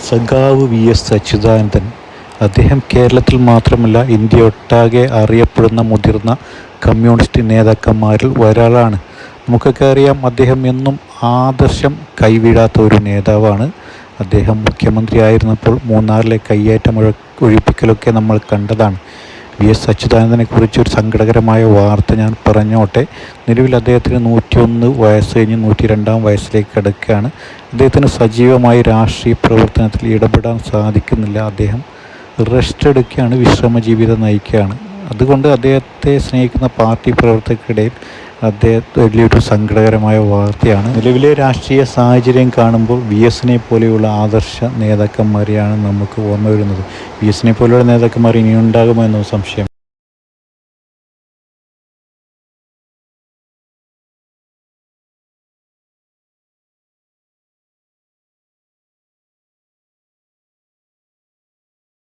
സഖാവ് വി.എസ്. അച്യുതാനന്ദൻ. അദ്ദേഹം കേരളത്തിൽ മാത്രമല്ല ഇന്ത്യയൊട്ടാകെ അറിയപ്പെടുന്ന മുതിർന്ന കമ്മ്യൂണിസ്റ്റ് നേതാക്കന്മാരിൽ ഒരാളാണ്. നമുക്കൊക്കെ അറിയാം, അദ്ദേഹം എന്നും ആദർശം കൈവിടാത്ത ഒരു നേതാവാണ്. അദ്ദേഹം മുഖ്യമന്ത്രി ആയിരുന്നപ്പോൾ മൂന്നാറിലെ കയ്യേറ്റം ഒഴിപ്പിക്കലൊക്കെ നമ്മൾ കണ്ടതാണ്. വി.എസ്. അച്യുതാനന്ദനെ കുറിച്ച് ഒരു സങ്കടകരമായ വാർത്ത ഞാൻ പറഞ്ഞോട്ടെ. നിലവിൽ അദ്ദേഹത്തിന് 101 വയസ്സ് കഴിഞ്ഞ് 102 വയസ്സിലേക്ക് കിടക്കുകയാണ്. അദ്ദേഹത്തിന് സജീവമായി രാഷ്ട്രീയ പ്രവർത്തനത്തിൽ ഇടപെടാൻ സാധിക്കുന്നില്ല. അദ്ദേഹം റെസ്റ്റ് എടുക്കുകയാണ്, വിശ്രമ ജീവിതം നയിക്കുകയാണ്. അതുകൊണ്ട് അദ്ദേഹത്തെ സ്നേഹിക്കുന്ന പാർട്ടി പ്രവർത്തകർക്കിടയിൽ വലിയൊരു സങ്കടകരമായ വാർത്തയാണ്. നിലവിലെ രാഷ്ട്രീയ സാഹചര്യം കാണുമ്പോൾ വി.എസിനെ പോലെയുള്ള ആദർശ നേതാക്കന്മാരെയാണ് നമുക്ക് ഓർമ്മ വരുന്നത്. വി.എസിനെ പോലെയുള്ള നേതാക്കന്മാർ ഇനിയുണ്ടാകുമോ എന്നോ സംശയം.